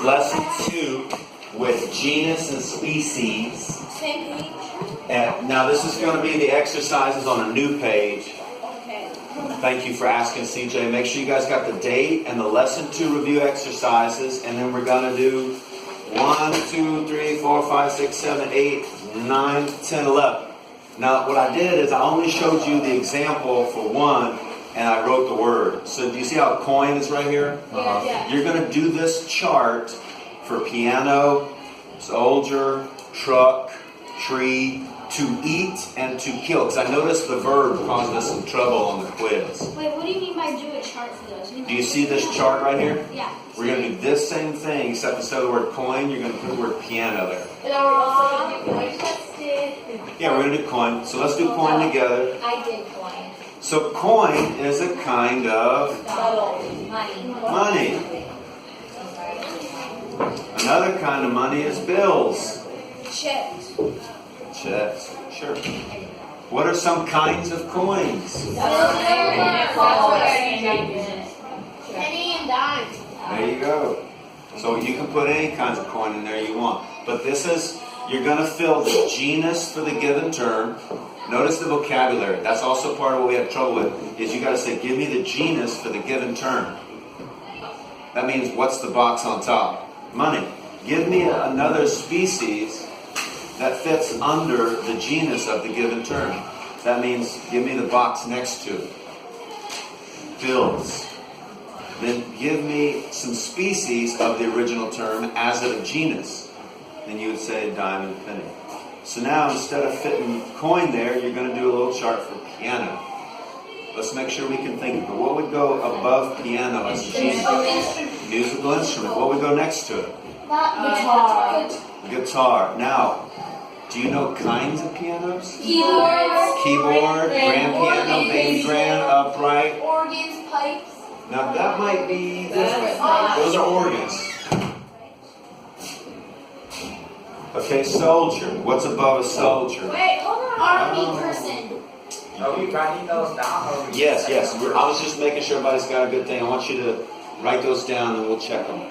lesson 2 with genus and species. Same page? And now this is going to be the exercises on a new page. Okay. Thank you for asking, CJ. Make sure you guys got the date and the lesson 2 review exercises, and then we're going to do 1, 2, 3, 4, 5, 6, 7, 8, 9, 10, 11. Now what I did is I only showed you the example for 1, and I wrote the word. So do you see how coin is right here? Yeah. You're going to do this chart for piano, soldier, truck, tree, to eat, and to kill. Because I noticed the verb caused us some trouble on the quiz. Wait, what do you mean by do a chart for those? Do you see this chart right here? Yeah. We're going to do this same thing, except instead of the word coin, you're going to put the word piano there. And are we also going to do coin tested? Yeah, we're going to do coin. So let's do coin together. I did coin. So coin is a kind of money. Another kind of money is bills. Checks. Checks. Sure. What are some kinds of coins? Penny and dime. There you go. So you can put any kinds of coin in there you want. But this is, you're going to fill the genus for the given term. Notice the vocabulary. That's also part of what we have trouble with, is you got to say, give me the genus for the given term. That means, what's the box on top? Money. Give me another species that fits under the genus of the given term. That means, give me the box next to it. Bills. Then give me some species of the original term as a genus. Then you would say dime and penny. So now, instead of fitting coin there, you're going to do a little chart for piano. Let's make sure we can think of it. What would go above piano as a genus? Musical instrument. What would go next to it? Guitar. Guitar. Now, do you know kinds of pianos? Keyboards. Keyboard, grand piano, baby grand, upright. Organs, pipes. Now that might be different. Those are organs. Okay, soldier. What's above a soldier? Wait, hold on. Army person. Are we writing those down? Yes. I was just making sure everybody's got a good thing. I want you to write those down and we'll check them.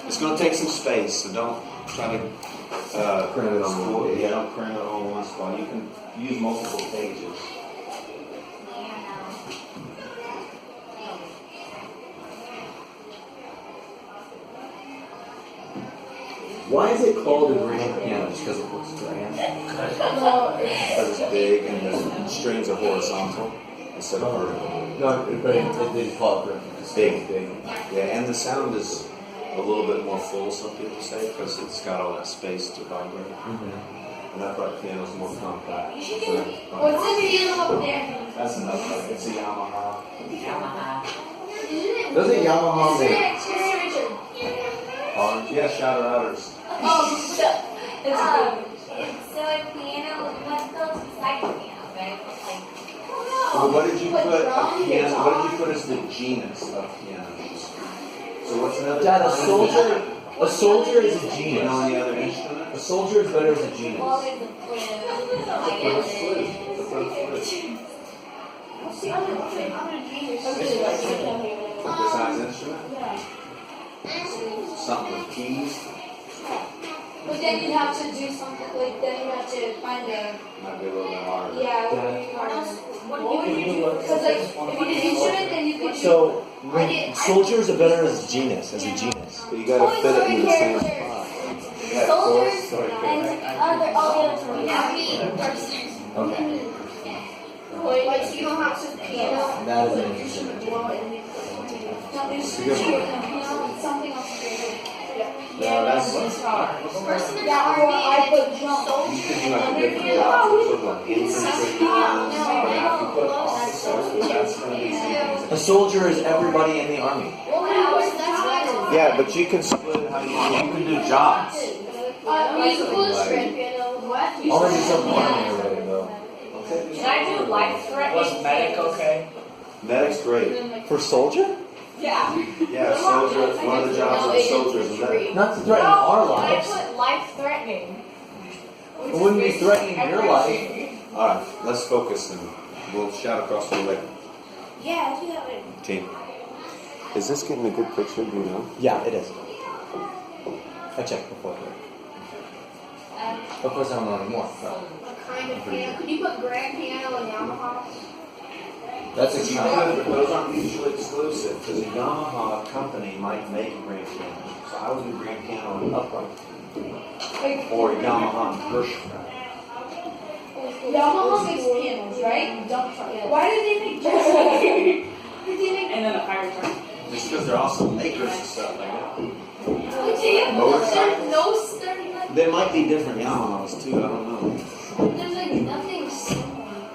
It's going to take some space, so don't try to print it on one page. Yeah, don't print it on one spot. You can use multiple pages. Why is it called a grand piano? Just because it looks grand? Because it's big and the strings are horizontal instead of vertical. No, but it did call it grand. It's Big. big. Yeah, and the sound is a little bit more full, some people say, because it's got all that space to vibrate. And I thought piano's more compact. What's the piano up there? That's enough. It's a Yamaha. Doesn't Yamaha make Orange. Yeah, Shadow Outers. So a piano, what goes beside the piano, right? Well, what did you put a piano? What did you put as the genus of pianos? So what's another? Dad, a kind? soldier is a You genius. know any other instrument? A soldier is better as a genius. Besides instrument? Something with keys? But then you'd have to do something, like, then you have to find a, Might be a little bit harder. yeah, what would be harder? What would you do? Because, like, if you did instrument, then you could do. So, soldiers are better as a genus, But you gotta fit it in the same spot. Soldiers and all the other person. Okay. Like, so you don't have to piano. That is an interesting. Something else. No, that's Person in the army, I put jump. you could do like a different job. Sort of like infantry pianos, or have you put officers, but that's gonna be something. A soldier is everybody in the army. Yeah, but you can split how you can do jobs. Musical instrument. What? I want to do something army related though. Can I do life-threatening? Was medic okay? Medic's great. For soldier? Yeah. Yeah, soldier. One of the jobs of a soldier is medic. Not to threaten our Can I lives. put life-threatening? It wouldn't be threatening your life. All right, let's focus and we'll shout across the way. Yeah, do that later. Team. Is this getting a good picture? Do you know? Yeah, it is. I checked before. Of course, I don't know anymore. So. A kind of piano. Could you put grand piano and Yamaha? That's If you could, but those aren't mutually exclusive because a Yamaha company might make a grand piano. So I would do grand piano and upright. Or Yamaha and Hirschfeld. Yamaha makes pianos, right? Yeah. Why do they make just Why do they make And then a fire truck. Just because they're also makers and stuff like that. There's no sturdy like There might be different Yamahas too, I don't know. there's like nothing similar.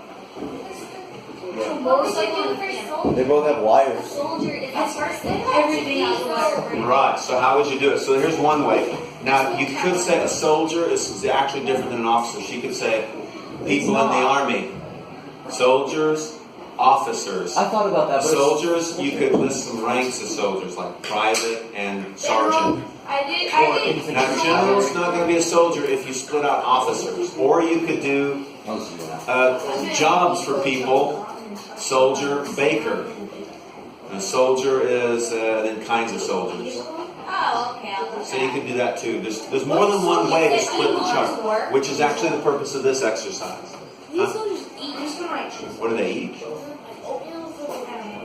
Yeah. Motorcycle for soldier. They both have wires. Soldier is the first thing. Everything has wire. Right, so how would you do it? So here's one way. Now, you could say a soldier is actually different than an officer. She could say people in the army. Soldiers, officers. I thought about that, but Soldiers, you could list some ranks of soldiers, like private and sergeant. I did. Now, general's not going to be a soldier if you split out officers. Or you could do jobs for people. Soldier, baker. And a soldier is then kinds of soldiers. Oh, okay. I'll do So you that. can do that too. There's more than one way to split the chart, which is actually the purpose of this exercise. These soldiers eat. Just for my cheese. What do they eat?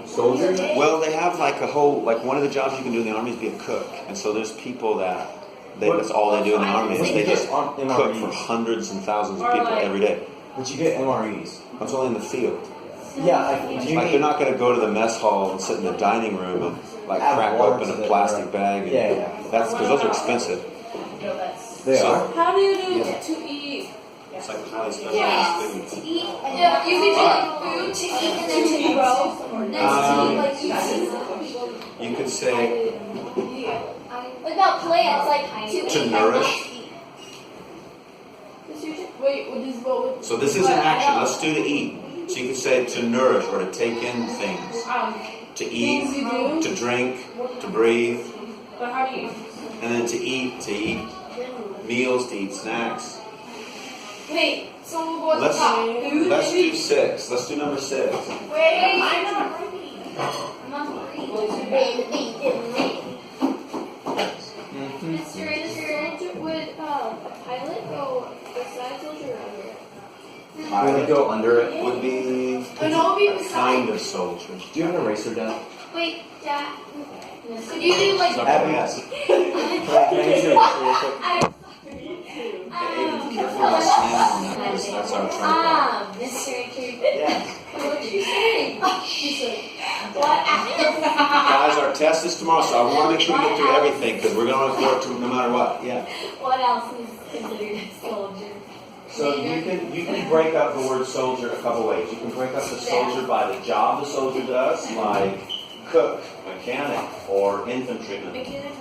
Soldiers? Well, they have like a whole, like one of the jobs you can do in the army is be a cook. And so there's people that's all they do in the army is they just cook for hundreds and thousands of people every day. But you get MREs. That's only in the field. Yeah, do you Like they're not going to go to the mess hall and sit in the dining room and like Add crack water open to a the- plastic bag. And Yeah. That's because those are expensive. They So- are. How do you do Yeah. to eat? It's like a highly specialized Yeah. food. To eat. Yeah, you could do like food to eat and then to grow. Next to eat, like you see. You could say What about plants? Like to eat to and nourish. Wait, what is what would So this is an action. Let's do to eat. So you could say to nourish or to take in things. To things eat, you do? to drink, to breathe, But how do you? and then to eat meals, to eat snacks. Wait, so we'll go at the Let's top. Food. let's do 6. Let's do number 6. Wait, I'm not ready. I'm not ready. Mr. Would a pilot go beside soldier or under it? Would it go under it? Would be No, it'd be a beside. kind of soldier. Do you have an eraser down? Wait, Dad. Could you do like? Abby, Yes. Can I use your eraser real quick? Careful not slamming on that because that's our tripod. Mr. Yeah. What did you say? She said, what? Guys, our test is tomorrow, so I want to make sure we get through everything because we're going to report to no matter what. Yeah. What else is considered a soldier? So you can break up the word soldier a couple ways. You can break up the soldier by the job the soldier does, like cook, mechanic, or infantryman.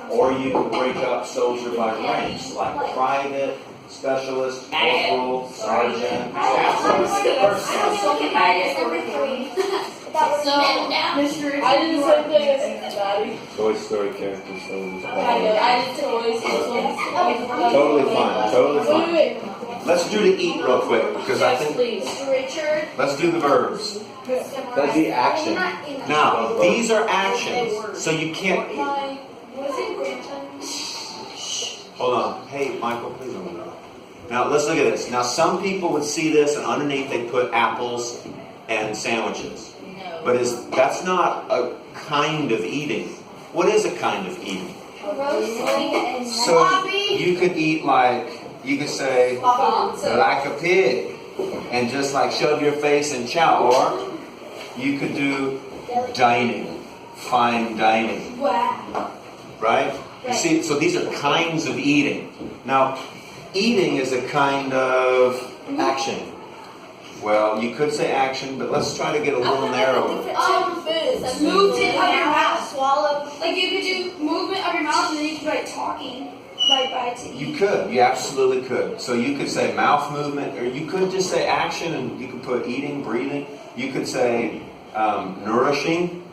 Or you can break up soldier by ranks, like private, specialist, corporal, sergeant, Mr. I did the same thing as Daddy. Toy Story characters, soldiers. I did toys. Totally fine, totally fine. Wait. Let's do to eat real quick because I think Please. Richard. let's do the verbs. That'd be action. Now these are actions, so you can't. Was it grandson? Hold on. Hey, Michael, please don't move. Now, let's look at this. Now, some people would see this, and underneath they put apples and sandwiches. But that's not a kind of eating. What is a kind of eating? Roasting and So, you could eat you could say, like a pig, and just like shove your face and chow. Or you could do dining, fine dining. Wow. Right? You see, so these are kinds of eating. Now, eating is a kind of Action. well, you could say action, but let's try to get a little narrower. Movement of your mouth, swallow. Like you could do movement of your mouth, and then you could write talking. By to eat. You could, you absolutely could. So you could say mouth movement, or you could just say action, and you could put eating, breathing. You could say nourishing,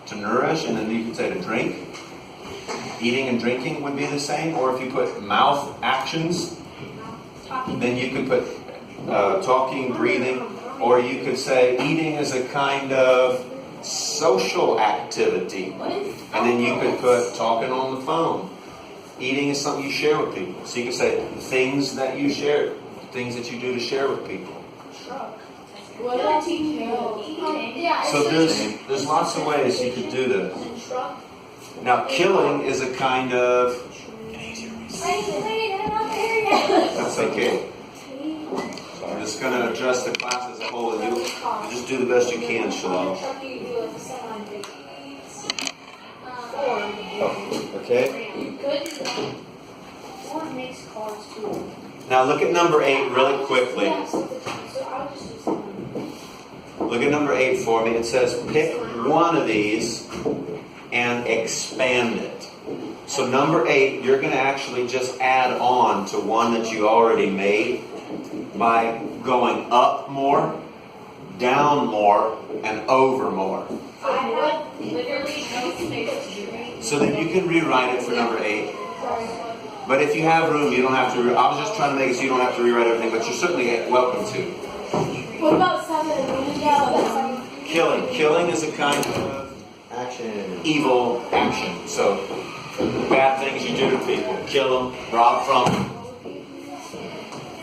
to nourish, and then you could say to drink. Eating and drinking would be the same. Or if you put mouth actions, then you could put talking, breathing. Or you could say eating is a kind of social activity. And then you could put talking on the phone. Eating is something you share with people. So you can say things that you share, things that you do to share with people. What about kill? So there's lots of ways you could do this. Now killing is a kind of, that's okay. I'm just going to address the class as a whole, and you just do the best you can, Shalom. Okay? Now look at number 8 really quickly. Look at number 8 for me. It says pick one of these and expand it. So number 8, you're going to actually just add on to one that you already made by going up more, down more, and over more. I have literally no space to read. So that you can rewrite it for number 8. But if you have room, you don't have to. I was just trying to make it so you don't have to rewrite everything, but you're certainly welcome to. What about 7? Killing. Killing is a kind of Action. evil action. So bad things you do to people. Kill them, rob from them.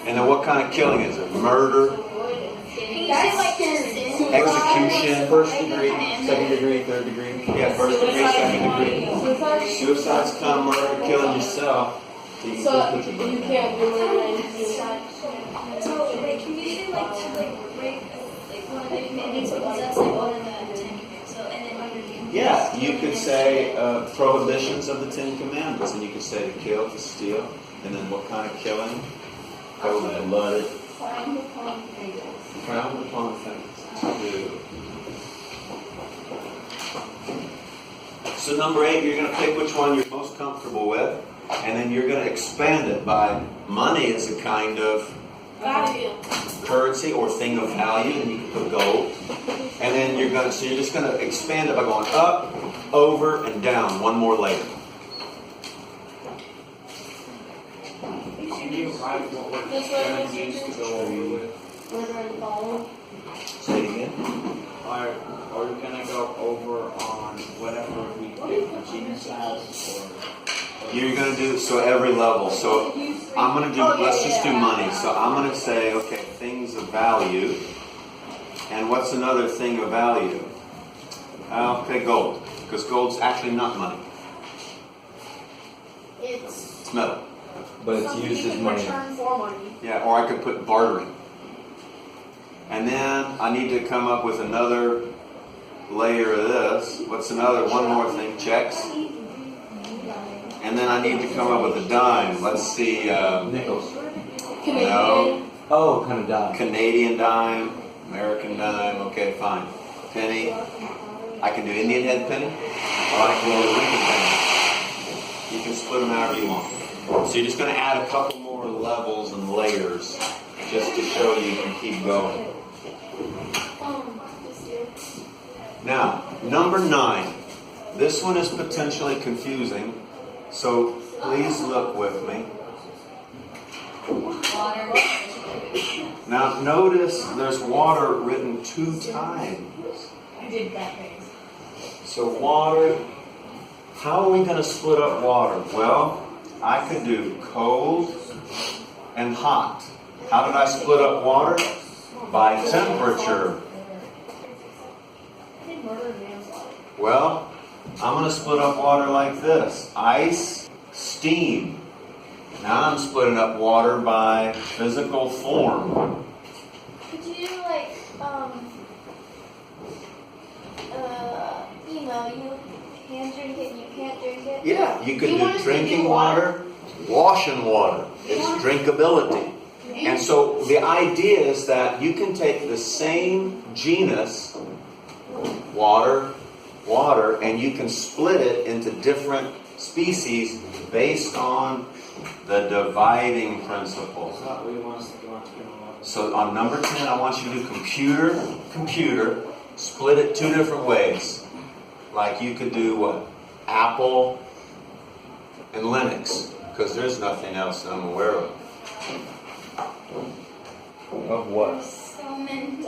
And then what kind of killing is it? Murder, execution, First degree, second degree, third degree. yeah, first degree, second degree. Suicide's kind of murder, killing yourself. So you can't do it. So, like, can we do break one of the commandments because that's like one of the 10 commandments. So, and then underneath. Yeah, you could say prohibitions of the 10 Commandments, and you could say to kill, to steal, and then what kind of killing? Cold-blooded. Frowned upon things to do. So number 8, you're going to pick which one you're most comfortable with, and then you're going to expand it by money is a kind of currency or thing of value, and you can put gold. And then you're just going to expand it by going up, over, and down one more layer. Can you write what we're going to use to go over with? Say it again. Are we going to go over on whatever we pick genus as? Or You're going to do so every level. So I'm going to do, let's just do money. So I'm going to say, okay, things of value. And what's another thing of value? Okay, gold. Because gold's actually not money. It's metal. But it's used as money. Return for money. Yeah, or I could put bartering. And then I need to come up with another layer of this. What's another? One more thing. Checks. And then I need to come up with a dime. Let's see. Nickels. No. Oh, kind of dime. Canadian dime. American dime. Okay, fine. Penny. I can do Indian head penny. Or I can do Lincoln penny. You can split them however you want. So you're just going to add a couple more levels and layers just to show you can keep going. Now, number 9. This one is potentially confusing, so please look with me. Water. Now, notice there's water written 2 times. I did that thing. So water, how are we going to split up water? Well, I could do cold and hot. How did I split up water? By temperature. Well, I'm going to split up water like this. Ice, steam. Now I'm splitting up water by physical form. Could you do you can drink it, you can't drink it? Yeah, you could You want do us to drinking do water, washing water. It's drinkability. And so the idea is that you can take the same genus, water, and you can split it into different species based on the dividing principle. So on number 10, I want you to do computer, split it 2 different ways. Like you could do what? Apple and Linux, because there's nothing else that I'm aware of. Of what? And then you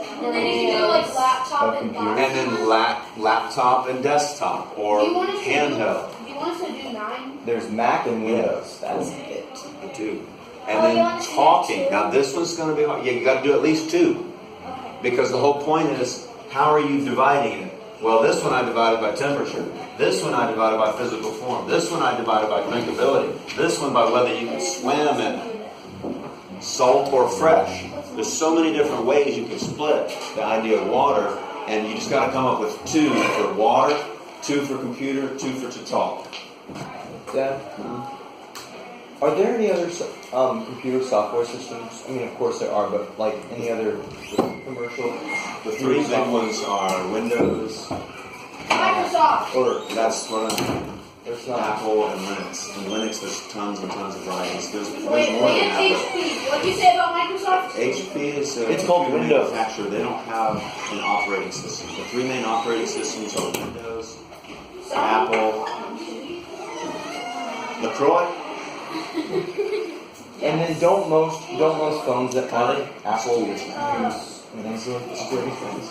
can do like laptop and And desktop. then laptop and desktop, or Do you want us to handheld. Do you want us to do 9? There's Mac and Windows. That's it. The two. Oh, And you then want us to do talking. 2? Now this one's going to be hard. Yeah, you got to do at least 2. Okay. Because the whole point is, how are you dividing it? Well, this one I divided by temperature. This one I divided by physical form. This one I divided by drinkability. This one by whether you can swim in salt or fresh. There's so many different ways you can split the idea of water, and you just got to come up with 2 for water, 2 for computer, 2 for to talk. Dad, are there any other computer software systems? I mean, of course there are, but like any other commercial? The 3 big ones are Windows, Microsoft. Or that's one of them, there's not. Apple, and Linux. In Linux, there's tons and tons of varieties. There's more Wait, than and Apple. HP. What do you say about Microsoft? HP is a It's called computer Windows. manufacturer. They don't have an operating system. The 3 main operating systems are Windows, Apple, LaCroix, And then don't most phones that have it Apple. use an Android operating system?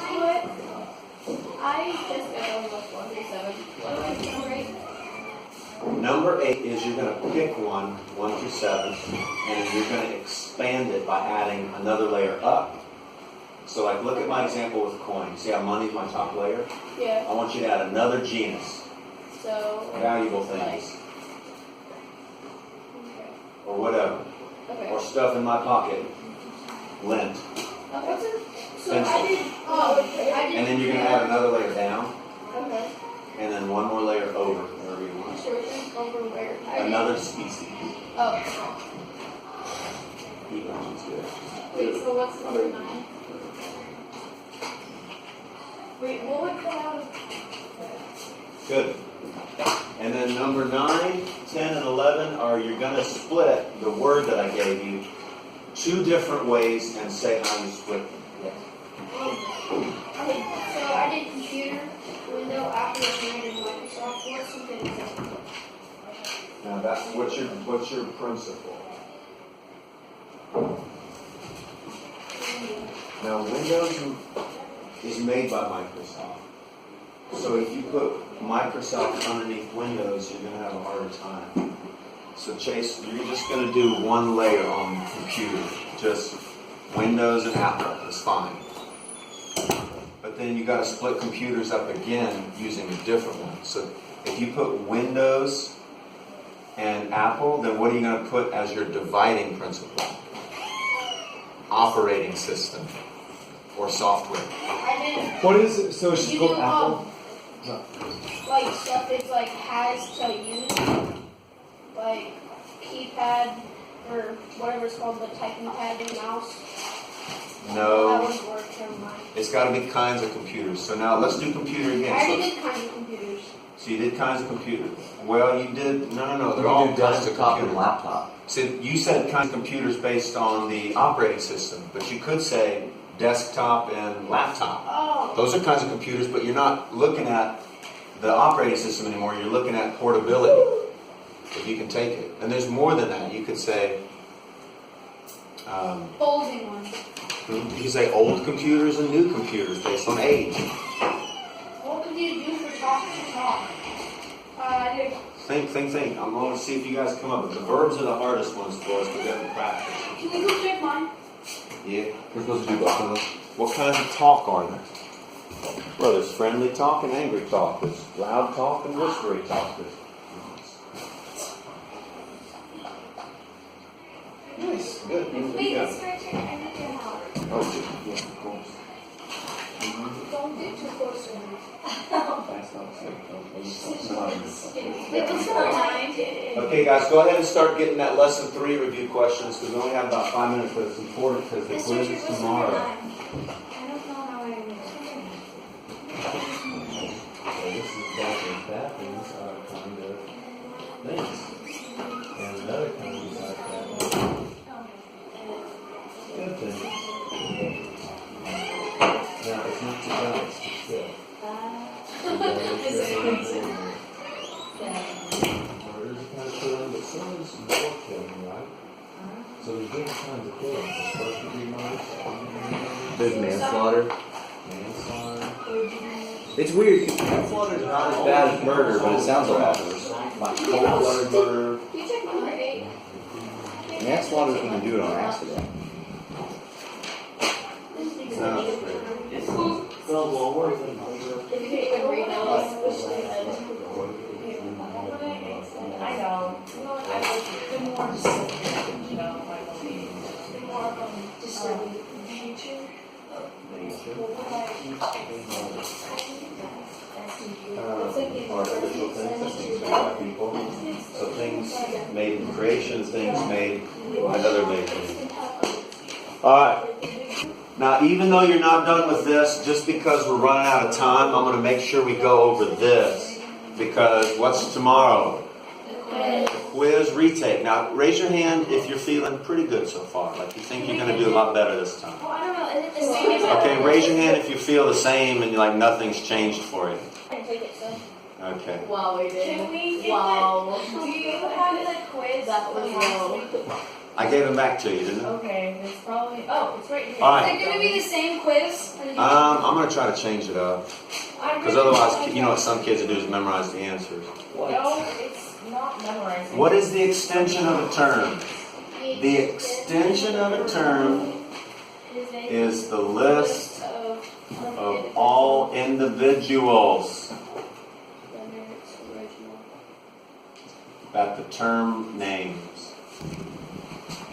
I just got over 137. What do I do, right? Number 8 is you're going to pick 1 through 7, and you're going to expand it by adding another layer up. So like look at my example with coin. See how money's my top layer? Yeah. I want you to add another genus, So. valuable things, Okay. or whatever, Okay. or stuff in my pocket, lint. Okay. So Pencil. I did. I did. And then you're going to add another layer down, Okay. and then 1 more layer over, wherever you want. Over where? I did- Another species. Oh. Heat engine's good. Wait, so what's number 9? Wait, what would come out of... Good. And then number 9, 10, and 11 are you're going to split the word that I gave you 2 different ways and say how you split them. Okay. So I did computer, Windows, Apple, and Microsoft. What's something? Now that's what's your principle. Now Windows is made by Microsoft. So if you put Microsoft underneath Windows, you're going to have a harder time. So Chase, you're just going to do 1 layer on the computer. Just Windows and Apple. It's fine. But then you got to split computers up again using a different one. So if you put Windows and Apple, then what are you going to put as your dividing principle? Operating system or software. I What is it? So it's did. just called Apple? Like stuff it's like has to use, like keypad or whatever it's called, the typing pad and mouse. That No, would work. Never mind. it's got to be kinds of computers. So now let's do computer I again. already So, did kinds of computers. so you did kinds of computers. Well, you did, no, they're We all do kinds of desktop and computers. laptop. So you said kinds of computers based on the operating system, but you could say desktop and laptop. Oh. Those are kinds of computers, but you're not looking at the operating system anymore. You're looking at portability, if you can take it. And there's more than that. You could say, Folding one. you could say old computers and new computers based on age. What would you do for talk to talk? I did. Think. I'm going to see if you guys come up with the verbs are the hardest ones for us. We got to practice. Can we go check mine? Yeah. We're supposed to do both of them. What kinds of talk are there? Well, there's friendly talk and angry talk. There's loud talk and whispery talk. Nice. Good. Wait, Yeah. it's right here. I need your help. Oh, good. Yeah, of course. Don't get too close to me. That's not safe. Wait, what's the line? Okay, guys, go ahead and start getting that lesson 3 review questions because we only have about 5 minutes, but it's important because the quiz is tomorrow. I don't know how I remember. This is bathrooms are kind of things. And another kind of like that. Good thing. Now, it's not too bad, it's good. There's a kind of feeling, but some is more killing, right? So there's different kinds of killing. There's first degree murder, second degree murder, There's manslaughter. manslaughter. It's weird. Manslaughter is not as bad as murder, but it sounds a lot worse. Like cold-blooded murder. You check number 8. Manslaughter is when you do it on accident. Bill Woolworth and If you can't even read now, like, wish they had. I know. I like the more you know, like the more just like future. Artificial things, that things made by people. So things made in creation, things made by other made things. Alright. Now, even though you're not done with this, just because we're running out of time, I'm going to make sure we go over this. Because what's tomorrow? Quiz retake. Now, raise your hand if you're feeling pretty good so far. Like you think you're going to do a lot better this time. Well, I don't know. Is it the same? Okay, raise your hand if you feel the same and like nothing's changed for you. I can take it, so. Okay. Wow, we did. Can we get Wow. Do you have the quiz? That was low. I gave them back to you, didn't I? Okay, it's probably. Oh, it's right here. All right. Is it going to be the same quiz? I'm going to try to change it up. Because otherwise, you know what some kids do is memorize the answers. No, it's not memorizing. What is the extension of a term? The extension of a term is the list of all individuals that the term names.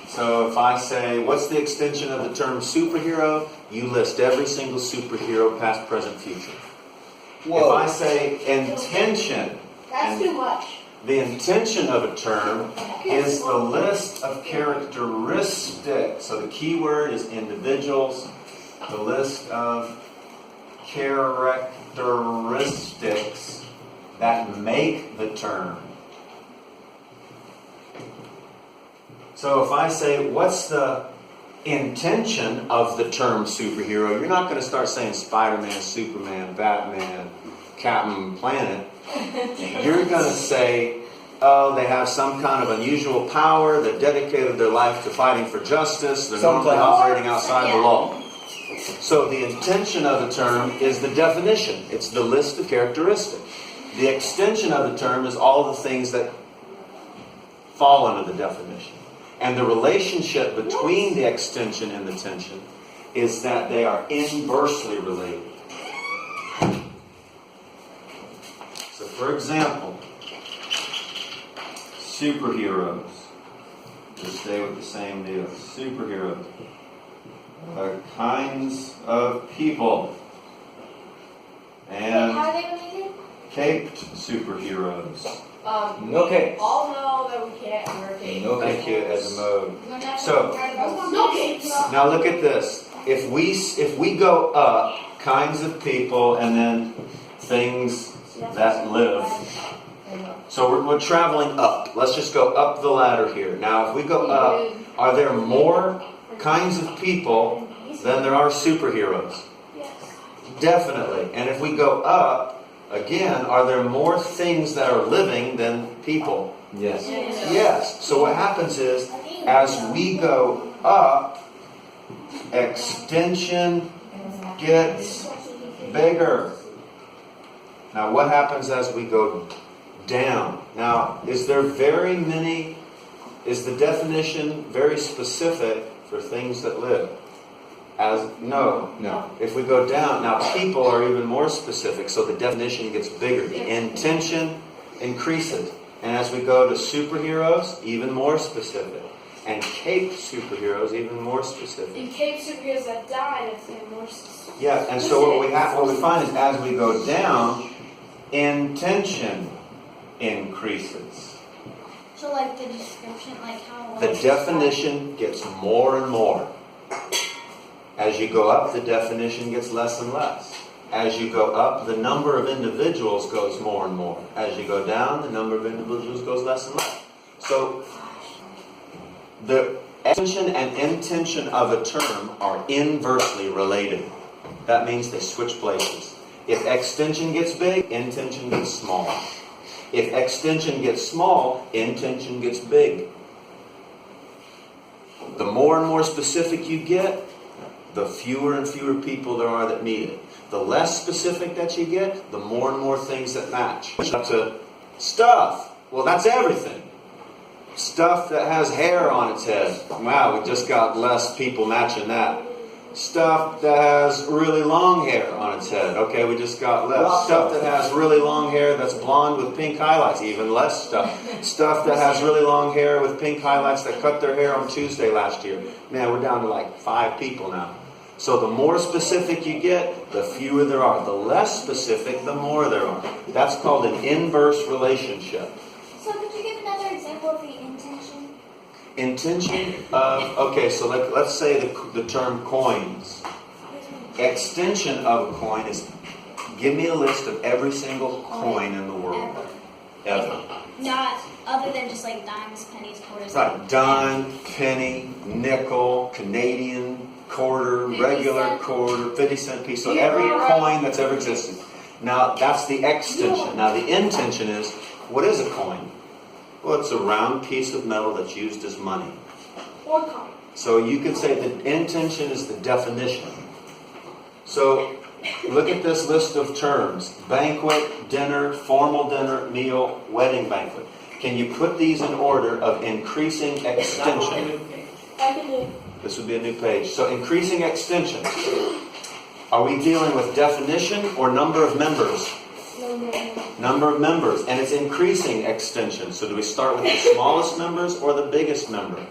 So if I say, what's the extension of the term superhero? You list every single superhero, past, present, future. If I say intention, That's too much. the intention of a term is the list of characteristics. So the key word is individuals. The list of characteristics that make the term. So if I say, what's the intention of the term superhero, you're not going to start saying Spider-Man, Superman, Batman, Captain Planet. You're going to say, oh, they have some kind of unusual power that dedicated their life to fighting for justice. They're normally operating outside the law. So the intention of the term is the definition. It's the list of characteristics. The extension of the term is all the things that fall under the definition. And the relationship between the extension and the tension is that they are inversely related. So for example, superheroes. Just stay with the same deal. Superheroes are kinds of people. And How are they related? caped superheroes. No capes. All know that we can't wear capes. No Thank you, as a mode. So, So- no capes. Now look at this. If we go up, kinds of people, and then things that live. So we're traveling up. Let's just go up the ladder here. Now if we go up, are there more kinds of people than there are superheroes? Yes. Definitely. And if we go up, again, are there more things that are living than people? Yes. Yes. So what happens is, as we go up, extension gets bigger. Now what happens as we go down? Now, is the definition very specific for things that live? No. If we go down, now people are even more specific, so the definition gets bigger. The intention increases. And as we go to superheroes, even more specific. And caped superheroes, even more specific. In case superheroes that died, it's more. Yeah, and so what we find is as we go down, intention increases. So, like the description, like how. The definition gets more and more. As you go up, the definition gets less and less. As you go up, the number of individuals goes more and more. As you go down, the number of individuals goes less and less. So, the extension and intention of a term are inversely related. That means they switch places. If extension gets big, intention gets small. If extension gets small, intention gets big. The more and more specific you get, the fewer and fewer people there are that need it. The less specific that you get, the more and more things that match. Up to stuff. Well, that's everything. Stuff that has hair on its head. Wow, we just got less people matching that. Stuff that has really long hair on its head. Okay, we just got less. Stuff that has really long hair that's blonde with pink highlights. Even less stuff. Stuff that has really long hair with pink highlights that cut their hair on Tuesday last year. Man, we're down to like 5 people now. So the more specific you get, the fewer there are. The less specific, the more there are. That's called an inverse relationship. So could you give another example of the intention? Intention of, okay, so let's say the term coins. Extension of a coin is, give me a list of every single coin in the world. Ever. Not other than just like dimes, pennies, quarters. Right, dime, penny, nickel, Canadian, quarter, 50 regular cent. quarter, 50-cent piece. So every coin that's ever existed. Now, that's the extension. Now, the intention is, what is a coin? Well, it's a round piece of metal that's used as money. Or coin. So you could say the intention is the definition. So look at this list of terms. Banquet, dinner, formal dinner, meal, wedding banquet. Can you put these in order of increasing extension? I can do. This would be a new page. So increasing extension. Are we dealing with definition or number of members? No. Number of members. And it's increasing extension. So do we start with the smallest members or the biggest member?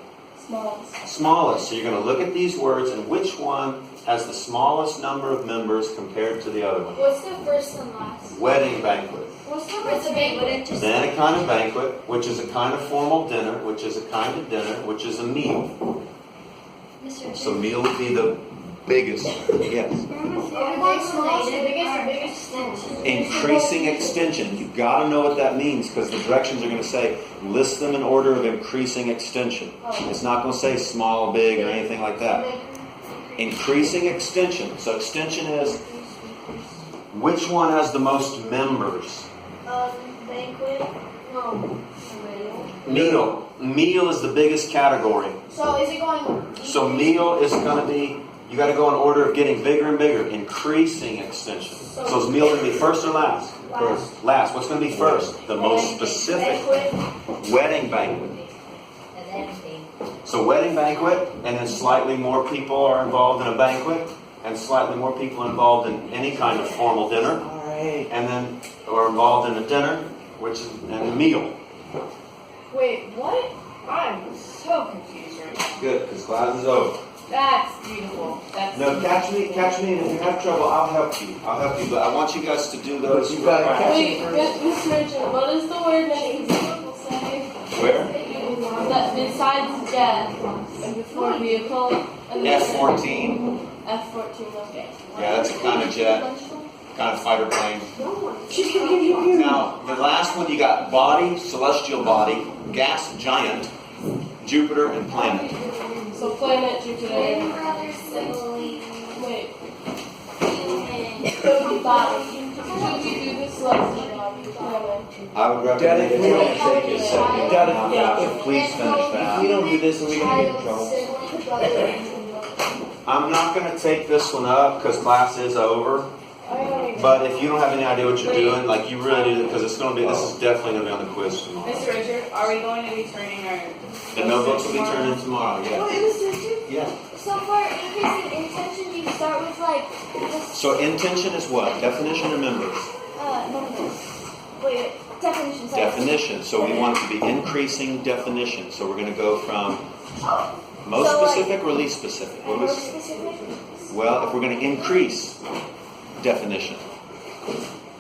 Smallest. Smallest. So you're going to look at these words and which one has the smallest number of members compared to the other one? What's the first and last? Wedding banquet. What's the first and banquet? Just Then a kind of banquet, which is a kind of formal dinner, which is a kind of dinner, which is a meal. Mr. So meal would be the biggest. Yes. Increasing extension. You've got to know what that means because the directions are going to say list them in order of increasing extension. It's not going to say small, big, or anything like that. Increasing extension. So extension is which one has the most members? Banquet. No. Meal. Meal is the biggest category. So is it going? So meal is going to be, you got to go in order of getting bigger and bigger, increasing extension. So is meal going to be first or last? Last. Last. What's going to be first? The most specific. Banquet. Wedding banquet. So wedding banquet, and then slightly more people are involved in a banquet, and slightly more people involved in any kind of formal dinner, and then or involved in a dinner, which is and a meal. Wait, what? I'm so confused right now. Good, because class is over. That's beautiful. That's No, catch me, and if you have trouble, I'll help you. But I want you guys to do those. You gotta catch Wait, Mr. Richard, what is the word next to vehicle say? Where? That besides death and before vehicle and then F-14. F-14, okay. Yeah, that's a kind of jet, kind of fighter plane. Now, the last one you got body, celestial body, gas giant, Jupiter, and planet. So planet, Jupiter. Wait. Body. Should we do this lesson on planet? I would recommend Daddy, it. we don't take it. You gotta- please finish If we that. don't do this, then we're gonna get in trouble. I'm not going to take this one up because class is over. But if you don't have any idea what you're doing, like you really do, because it's going to be, this is definitely going to be on the quiz tomorrow. Mr. Richard, are we going to be turning our... The notebooks will be turned in tomorrow, yeah. Yeah. So for increasing intention, you start with like just So intention is what? Definition or members? numbers. Wait, definition. Sorry. Definition. So we want it to be increasing definition. So we're going to go from most So, like, specific or least specific? What do we More say? specific. Well, if we're going to increase definition,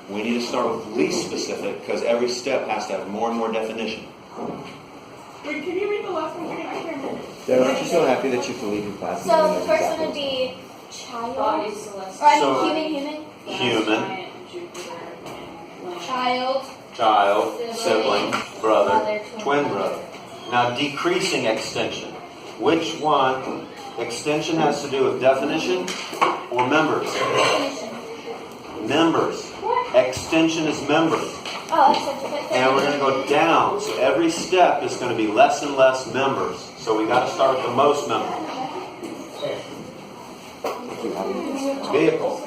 we need to start with least specific because every step has to have more and more definition. Wait, can you read the last one again? I can't remember. Dad, aren't you so happy that you can leave your class? and So do the that first exactly? one would be child. Body, Or celestial. I So- mean human. Human, Giant, Jupiter, and planet. Child. child, sibling, brother, twin brother. Now, decreasing extension. Which one? Extension has to do with definition or members? Definition. Members. Extension is members. Oh, except And we're going to go down. So every step is going to be less and less members. So we got to start with the most members. Vehicle.